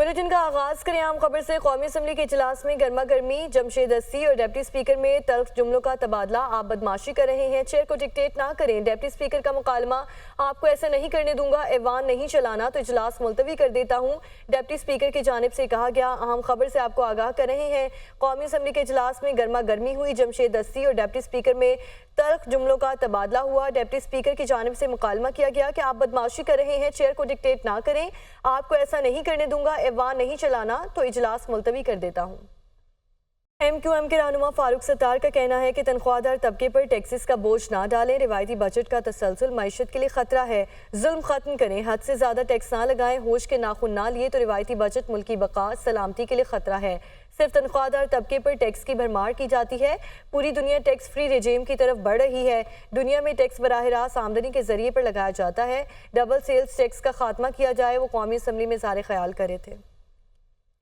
Bulletin का आगाज करें आम खबर से। कौमी असम्बली के इजलास में गर्मा गर्मी, जमशेद अस्सी और डिप्टी स्पीकर में तल्ख जुमलों का तबादला। आप बदमाशी कर रहे हैं, चेयर को डिक्टेट ना करें। डिप्टी स्पीकर का मुकालमा, आपको ऐसा नहीं करने दूंगा, ऐवान नहीं चलाना तो इजलास मुलतवी कर देता हूँ, डिप्टी स्पीकर की जानिब से कहा गया। अहम खबर से आपको आगाह कर रहे हैं। कौमी असम्बली के इजलास में गर्मा गर्मी हुई, जमशेद अस्सी और डिप्टी स्पीकर में तल्ख जुमलों का तबादला हुआ। डिप्टी स्पीकर की जानिब से मुकालमा किया गया कि आप बदमाशी कर रहे हैं, चेयर को डिक्टेट ना करें, आपको ऐसा नहीं करने दूंगा, ऐवान नहीं चलाना तो इजलास मुलतवी कर देता हूँ। MQM के रहनुमा फारूक सत्तार का कहना है कि तनख्वाहदार तबके पर टैक्सेस का बोझ ना डालें, रिवायती बजट का तसलसल मईशत के लिए खतरा है, जुल्म खत्म करें, हद से ज़्यादा टैक्स ना लगाएं, होश के नाखून ना लिए तो रिवायती बजट मुल्की बका सलामती के लिए खतरा है। सिर्फ तनख्वाहदार तबके पर टैक्स की भरमार की जाती है, पूरी दुनिया टैक्स फ्री रेजिम की तरफ बढ़ रही है। दुनिया में टैक्स बराह रास्त आमदनी के जरिए पर लगाया जाता है। डबल सेल्स टैक्स का खात्मा किया जाए, वो कौमी असम्बली में ज़ाहिर ख्याल करे थे।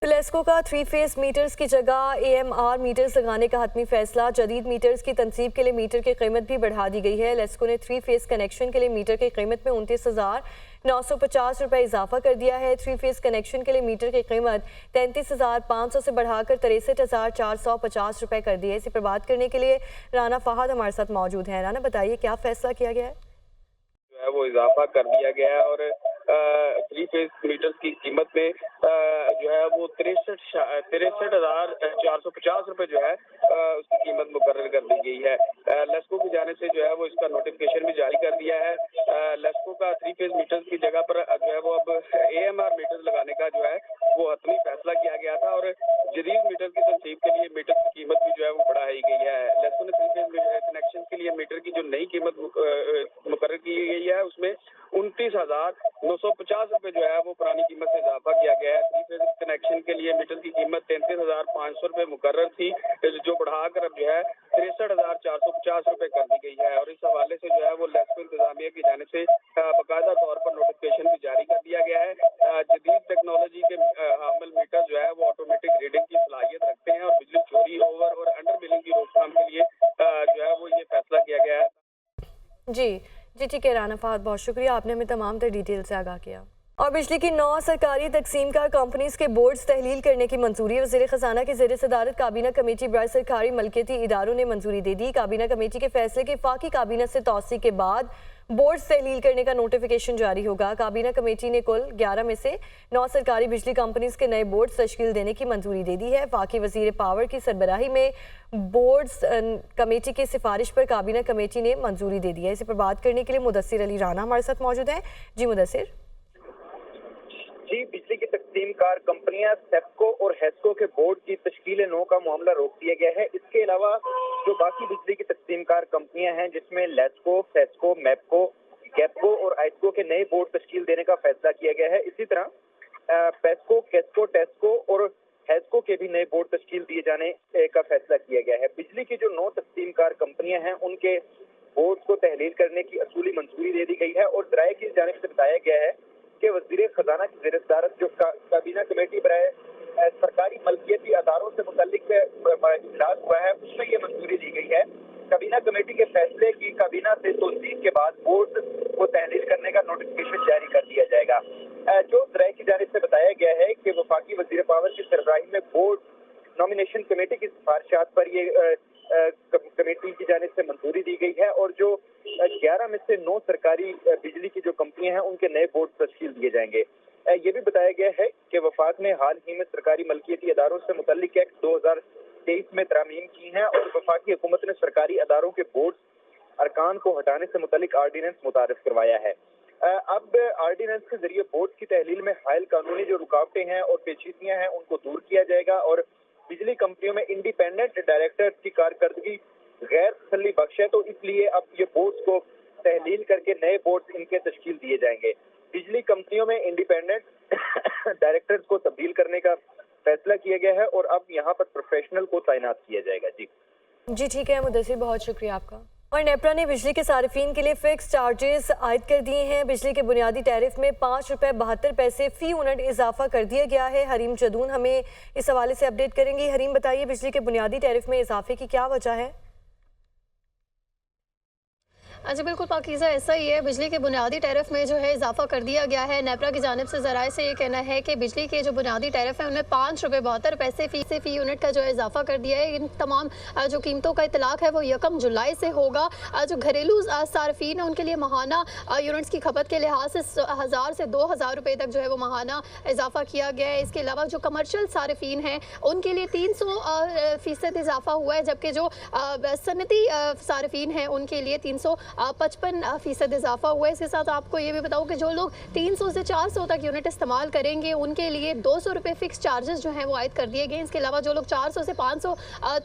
लेस्को का 3 फेस मीटर्स की जगह AMR मीटर्स लगाने का हतमी फैसला। जदीद मीटर्स की तनसीब के लिए मीटर की कीमत भी बढ़ा दी गई है। लेस्को ने 3 फेस कनेक्शन के लिए मीटर की कीमत में 29,950 रुपये इजाफा कर दिया है। 3 फेस कनेक्शन के लिए मीटर की कीमत 33,500 से बढ़ाकर 63,450 रुपये कर दी है। इसी पर बात करने के लिए राना फहद हमारे साथ मौजूद हैं। राना, बताइए क्या फैसला किया गया है? वो इजाफा कर दिया गया है और 3 फेस मीटर्स की कीमत में जो है वो 63,450 रुपए जो है उसकी कीमत मुकर्रर कर दी गई है। लेस्को की जाने से जो है वो इसका नोटिफिकेशन भी जारी कर दिया है। लेस्को का 3 फेस मीटर्स की जगह पर जो है वो अब AMR मीटर्स लगाने का जो है वो हतमी फैसला किया गया था और जदीद मीटर की तनसीब के लिए मीटर की कीमत भी जो है वो बढ़ाई गई है। लेस्को ने 3 फेस कनेक्शन के लिए मीटर की जो नई कीमत मुकर्रर की गई है उसमें 29,950 रुपए जो है वो पुरानी कीमत से इजाफा किया गया है। 3 फेस कनेक्शन के लिए मीटर की कीमत 33,500 रुपए मुकर्रर थी, जो बढ़ाकर अब जो है 63,450 रुपए कर दी गई है। और इस हवाले से जो है वो लेस्को इंतजामिया की जाने से बाकायदा तौर पर नोटिफिकेशन भी जारी कर दिया गया है। जदीद टेक्नोलॉजी के हामिल मीटर जो है वो ऑटोमेटिक रीडिंग की सलाहियत रखते हैं और बिजली चोरी, ओवर और अंडर बिलिंग की रोकथाम के लिए जो है वो ये फैसला किया गया है। जी ठीक है राना फहद, बहुत शुक्रिया, आपने हमें तमाम तर डिटेल से आगाह किया। और बिजली की 9 सरकारी तकसीम कार कंपनीज के बोर्ड्स तहलील करने की मंजूरी। वज़ीर ख़ज़ाना की ज़ेर सदारत काबीना कमेटी बराए सरकारी मलकियती इदारों ने मंजूरी दे दी। काबीना कमेटी के फैसले के फाकी काबीना से तौसीक़ के बाद बोर्ड्स तहलील करने का नोटिफिकेशन जारी होगा। काबीना कमेटी ने कुल 11 में से 9 सरकारी बिजली कंपनीज के नए बोर्ड्स तश्कील देने की मंजूरी दे दी है। फाकी वज़ीर पावर की सरबराही में बोर्ड्स कमेटी की सिफारिश पर काबीना कमेटी ने मंजूरी दे दी है। इसी पर बात करने के लिए मुदस्सिर अली राना हमारे साथ मौजूद हैं। जी मुदस्सिर। जी, बिजली की तकसीम कार कंपनियां सेप्को और हेस्को के बोर्ड की तश्कील नौ का मामला रोक दिया गया है। इसके अलावा जो बाकी बिजली की तकसीम कार कंपनियां हैं जिसमें लेस्को, फेस्को, मैपको, गैपको और आइस्को के नए बोर्ड तश्कील देने का फैसला किया गया है। इसी तरह पेस्को, केस्को, टेस्को और हेस्को के भी नए बोर्ड तश्कील दिए जाने का फैसला किया गया है। बिजली की जो 9 तकसीम कार कंपनियां हैं उनके बोर्ड को तहलील करने की असूली मंजूरी दे दी गई है और दराए की जानिब से बताया गया है कि वज़ीर ख़ज़ाना की ज़ेर सदारत जो काबीना कमेटी बराए सरकारी मलकियती अदारों से मुतल्लिक इजलास हुआ है उसमें ये मंजूरी दी गई है। काबीना कमेटी के फैसले की काबीना से तौसीक़ के बाद बोर्ड को तहलील करने का नोटिफिकेशन जारी कर दिया जाएगा। जो दराए की जानिब से बताया गया है कि वफाकी वज़ीर पावर की सरबराही में बोर्ड नॉमिनेशन कमेटी की सिफारिशात पर ये कमेटी की जानिब से मंजूरी दी गई है और जो 11 में से 9 सरकारी बिजली की जो कंपनियां हैं उनके नए बोर्ड तश्कील दिए जाएंगे। ये भी बताया गया है कि वफाक ने हाल ही में सरकारी मलकियती अदारों से मुतल्लिक एक्ट 2023 में तरामीम की हैं और वफाकी हुकूमत ने सरकारी अदारों के बोर्ड अरकान को हटाने से मुतल्लिक आर्डीनेंस मुतारिफ करवाया है। अब आर्डीनेंस के जरिए बोर्ड की तहलील में हायल कानूनी जो रुकावटें हैं और पेचीदगियां हैं उनको दूर किया जाएगा और बिजली कंपनियों में इंडिपेंडेंट डायरेक्टर की कारकर्दगी गैर तसल्ली बख्श है, तो इसलिए अब ये बोर्ड्स को तहलील करके नए बोर्ड्स इनके तश्कील दिए जाएंगे। बिजली कंपनियों में इंडिपेंडेंट डायरेक्टर्स को तब्दील करने का फैसला किया गया है और अब यहाँ पर प्रोफेशनल को तैनात किया जाएगा। जी ठीक है मुदस्सिर, बहुत शुक्रिया आपका। और नेपरा ने बिजली के सारिफीन के लिए फिक्स चार्जेस आयद कर दिए हैं। बिजली के बुनियादी टैरिफ में 5 रुपये 72 पैसे फी यूनिट इजाफा कर दिया गया है। हरीम जदून हमें इस हवाले से अपडेट करेंगी। हरीम, बताइए बिजली के बुनियादी टैरिफ में इजाफे की क्या वजह है? जी बिल्कुल पाकीज़ा, ऐसा ही है। बिजली के बुनियादी टैरिफ में जो है इजाफा कर दिया गया है। नेपरा की जानिब से ज़राए से ये कहना है कि बिजली के जो बुनियादी टैरिफ है उनमें 5 रुपये 72 पैसे फ़ी यूनिट का जो है इजाफा कर दिया है। इन तमाम जो कीमतों का इतलाक है वो 1 जुलाई से होगा। जो घरेलू सार्फिन है उनके लिए माहाना यूनिट्स की खपत के लिहाज से 1000 से 2000 रुपये तक जो है वो माहाना इजाफा किया गया है। इसके अलावा जो कमर्शियल सार्फिन हैं उनके लिए 300% इजाफा हुआ है, जबकि जो सनती सार्फिन हैं उनके लिए 355% इजाफा हुआ है। इसके साथ आपको ये भी बताऊँ कि जो लोग 300 से 400 तक यूनिट इस्तेमाल करेंगे उनके लिए 200 रुपये फ़िक्स चार्जेस जो हैं वो आयद कर दिए गए। इसके अलावा जो लोग 400 से 500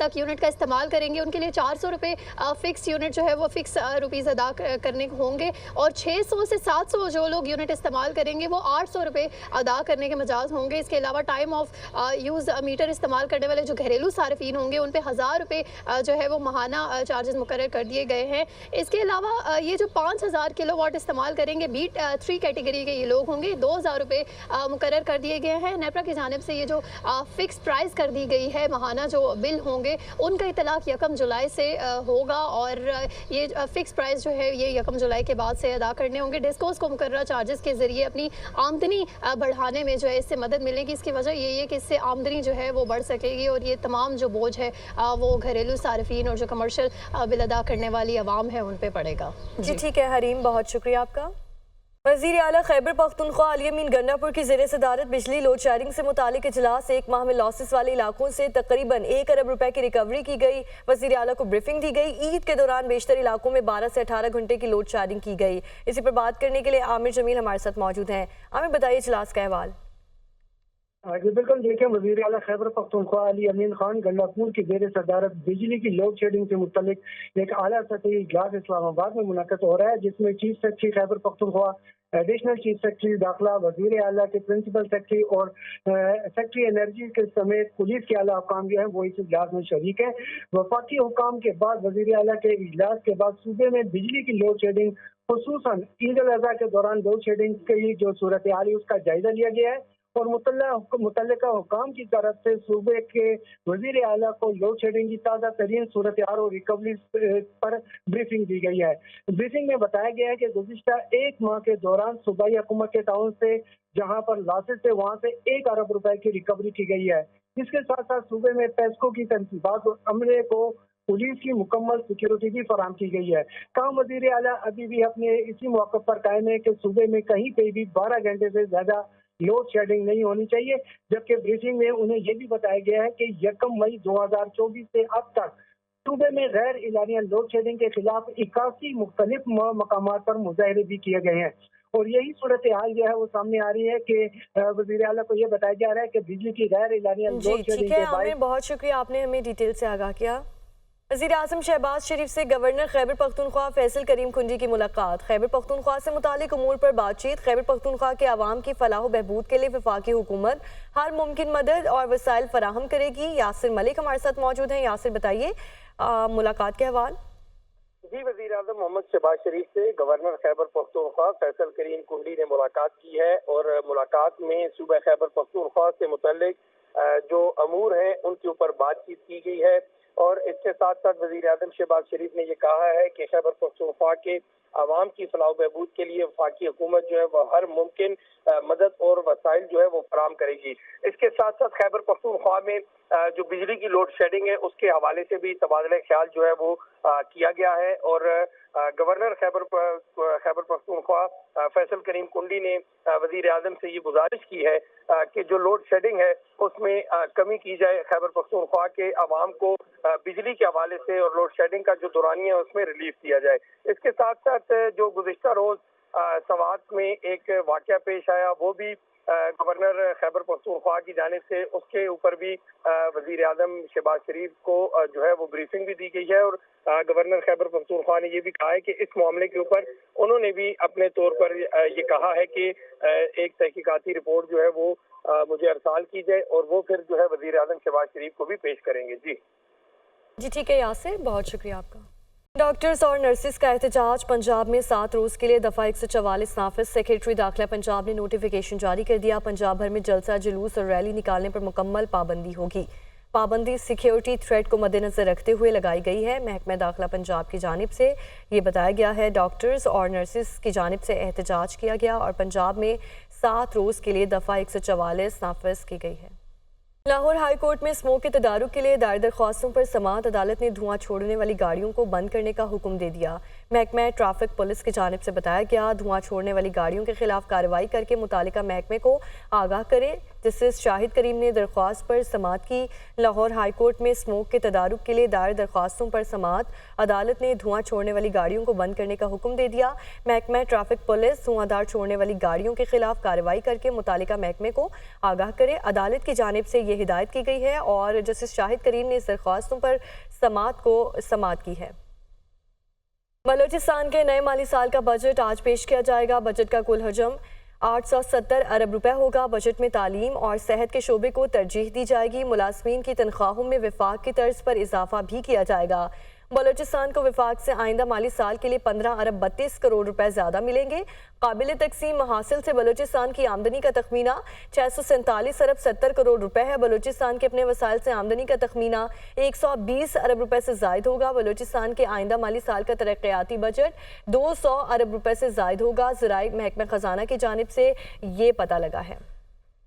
तक यूनिट का इस्तेमाल करेंगे उनके लिए 400 रुपये फ़िक्स यूनिट जो है वो फ़िक्स रुपीज़ अदा करने होंगे, और 600 से 700 जो लोग यूनिट इस्तेमाल करेंगे वो 800 रुपये अदा करने के मजाज होंगे। इसके अलावा टाइम ऑफ यूज़ मीटर इस्तेमाल करने वाले जो घरेलू सार्फिन होंगे उन पर 1000 रुपये जो है वो माहाना चार्जेस मुकर्रर कर दिए गए हैं। इसके अलावा ये जो 5000 किलोवाट इस्तेमाल करेंगे B3 कैटेगरी के ये लोग होंगे, 2000 रुपये मुकर्रर कर दिए गए हैं। नेपरा की जानिब से ये जो फ़िक्स प्राइस कर दी गई है, माहाना जो बिल होंगे उनका इतलाक 1 जुलाई से होगा, और ये फ़िक्स प्राइस जो है ये 1 जुलाई के बाद से अदा करने होंगे। डिस्कोस को मुकर्रर चार्जेस के ज़रिए अपनी आमदनी बढ़ाने में जो है इससे मदद मिलेगी। इसकी वजह यही है कि इससे आमदनी जो है वो बढ़ सकेगी, और ये तमाम जो बोझ है वो घरेलू सार्फिन और जो कमर्शियल बिल अदा करने वाली आवाम है उन पे पड़ेगा। जी ठीक है हरीम, बहुत शुक्रिया आपका। वज़ीर आला खैबर पख्तूनख्वा अली अमीन गन्नापुर की ज़ेर सदारत बिजली लोड शेडिंग से मुतालिक इजलास, 1 माह में लॉसेस वाले इलाकों से तकरीबन 1 अरब रुपए की रिकवरी की गई। वज़ीर आला को ब्रीफिंग दी गई। ईद के दौरान बेशतर इलाकों में 12 से 18 घंटे की लोड शेडिंग की गई। इसी पर बात करने के लिए आमिर जमील हमारे साथ मौजूद हैं। आमिर, बताइए इजलास का अहवाल। जी बिल्कुल, देखिए वज़ीर आला खैबर पख्तूनख्वा अली अमीन खान गन्नापुर की ज़ेर सदारत बिजली की लोड शेडिंग से मुतल्लिक एक आला सतही इजलास इस्लामाबाद में मुनक़्क़द हो रहा है, जिसमें chief secretary Khyber Pakhtunkhwa, additional chief secretary दाखिला, वज़ीर आला के प्रिंसिपल सेक्रेटरी और सेक्रेटरी एनर्जी के समेत पुलिस के आला हुकाम जो है वो इस इजलास में शरीक है। वफाकी हुकाम के बाद वज़ीर आला के इजलास के बाद सूबे में बिजली की लोड शेडिंग खुसूसन ईद उल अज़हा के दौरान लोड शेडिंग की जो सूरत हाल है उसका जायजा लिया गया है, और मुतल्लिका हुकाम की तरफ से सूबे के वज़ीर आला को लोड शेडिंग की ताज़ा तरीन सूरत हाल और रिकवरी पर ब्रीफिंग दी गई है। ब्रीफिंग में बताया गया है कि गुज़िश्ता 1 माह के दौरान सूबाई हुकूमत के ताउन से जहां पर लॉसेस थे वहां से 1 अरब रुपए की रिकवरी की गई है। इसके साथ साथ सूबे में पैसकों की तनसीबात और अमले को पुलिस की मुकम्मल सिक्योरिटी भी फराम की गई है। काम वज़ीर आला अभी भी अपने इसी मौके पर कायम है कि सूबे में कहीं पे भी 12 घंटे से ज्यादा लोड शेडिंग नहीं होनी चाहिए, जबकि ब्रीफिंग में उन्हें यह भी बताया गया है कि 1 मई 2024 से अब तक सूबे में गैर इलानिया लोड शेडिंग के खिलाफ 81 मुख्तलिफ मकामात पर मुजाहरे भी किए गए हैं, और यही सूरत हाल जो है वो सामने आ रही है कि वज़ीर आला को यह बताया जा रहा है कि बिजली की गैर इलानिया लोड शेडिंग के बाद। बहुत शुक्रिया, आपने हमें डिटेल से आगाह किया। वज़ीर आज़म शहबाज शरीफ से गवर्नर खैबर पख्तूनख्वा फैसल करीम कुंडी की मुलाकात। खैबर पख्तूनख्वा से मुतालिक उमूर पर बातचीत। खैबर पख्तूनख्वा के आवाम की फलाह बहबूद के लिए वफाकी हुकूमत हर मुमकिन मदद और वसाइल फराहम करेगी। यासिर मलिक हमारे साथ मौजूद हैं। यासिर, बताइए मुलाकात के हवाल। जी, वज़ीर आज़म मोहम्मद शहबाज शरीफ से गवर्नर खैबर पख्तूनख्वा फैसल करीम कुंडी ने मुलाकात की है, और मुलाकात में सूबा खैबर पख्तूनख्वा से मुतल्लिक जो अमूर हैं उनके ऊपर बातचीत की गई है। और इसके साथ साथ वज़ीर आज़म शहबाज शरीफ ने ये कहा है कि खैबर पख्तूनख्वा के आवाम की फलाह बहबूद के लिए वफाकी हुकूमत जो है वो हर मुमकिन मदद और वसाइल जो है वो फराम करेगी। इसके साथ साथ खैबर पख्तूनख्वा में जो बिजली की लोड शेडिंग है उसके हवाले से भी तबादला ख्याल जो है वो किया गया है, और गवर्नर खैबर पख्तूनख्वा फैसल करीम कुंडी ने वज़ीर आज़म से ये गुजारिश की है कि जो लोड शेडिंग है उसमें कमी की जाए, खैबर पख्तूनख्वा के अवाम को बिजली के हवाले से और लोड शेडिंग का जो दौरानिया है उसमें रिलीफ दिया जाए। इसके साथ साथ जो गुज़िश्ता रोज सवात में एक वाक़या पेश आया, वो भी गवर्नर खैबर पख्तूनख्वा की जानिब से उसके ऊपर भी वज़ीर आज़म शहबाज शरीफ को जो है वो ब्रीफिंग भी दी गई है, और गवर्नर खैबर पख्तूनख्वा ने ये भी कहा है कि इस मामले के ऊपर उन्होंने भी अपने तौर पर ये कहा है कि एक तहकीकाती रिपोर्ट जो है वो मुझे अरसाल की जाए, और वो फिर जो है वज़ीर आज़म शहबाज शरीफ को भी पेश करेंगे। जी ठीक है यासिर, बहुत शुक्रिया आपका। डॉक्टर्स और नर्सिस का एहतजाज। पंजाब में 7 रोज़ के लिए दफ़ा 144 नाफिज। सेक्रेटरी दाखिला पंजाब ने नोटिफिकेशन जारी कर दिया। पंजाब भर में जलसा, जुलूस और रैली निकालने पर मुकम्मल पाबंदी होगी। पाबंदी सिक्योरिटी थ्रेट को मद्देनजर रखते हुए लगाई गई है। महकमा दाखिला पंजाब की जानिब से ये बताया गया है। डॉक्टर्स और नर्सिस की जानिब से एहतजाज किया गया और पंजाब में 7 रोज़ के लिए दफ़ा 144 नाफिज की गई है। लाहौर हाई कोर्ट में स्मोक के तदारुक के लिए दायर दरख्वास्तों पर समाअत अदालत ने धुआं छोड़ने वाली गाड़ियों को बंद करने का हुक्म दे दिया। महकमा ट्रैफिक पुलिस की जानिब से बताया गया, धुआं छोड़ने वाली गाड़ियों के खिलाफ कार्रवाई करके मुतालिका महकमे को आगाह करे। जस्टिस शाहिद करीम ने दरख्वास्त पर समाअत की। लाहौर हाई कोर्ट में स्मोक के तदारुक के लिए दायर दरख्वास्तों पर समाअत अदालत ने धुआं छोड़ने वाली गाड़ियों को बंद करने का हुक्म दे दिया। महकमा ट्रैफिक पुलिस धुआंधार छोड़ने वाली गाड़ियों के खिलाफ कार्रवाई करके मुतालिका महकमे को आगाह करे। अदालत की जानिब से ये हिदायत की गई है और जस्टिस शाहिद करीम ने इस दरख्वास्तों पर समाअत की है। बलूचिस्तान के नए माली साल का बजट आज पेश किया जाएगा। बजट का कुल हजम 870 अरब रुपए होगा। बजट में तालीम और सेहत के शोबे को तरजीह दी जाएगी। मुलाजमीन की तनख्वाहों में विफाक की तर्ज पर इजाफा भी किया जाएगा। बलूचिस्तान को विफाक से आइंदा माली साल के लिए 15 अरब 32 करोड़ रुपए ज़्यादा मिलेंगे। काबिल तकसीम हासिल से बलूचिस्तान की आमदनी का तखमीना 647 अरब 70 करोड़ रुपए है। बलूचिस्तान के अपने वसाइल से आमदनी का तखमीना 120 अरब रुपए से जायद होगा। बलूचिस्तान के आइंदा माली साल का तरक्याती बजट 200 अरब रुपए से जायद होगा। ज़राए महकमा खजाना की जानिब से ये पता लगा है।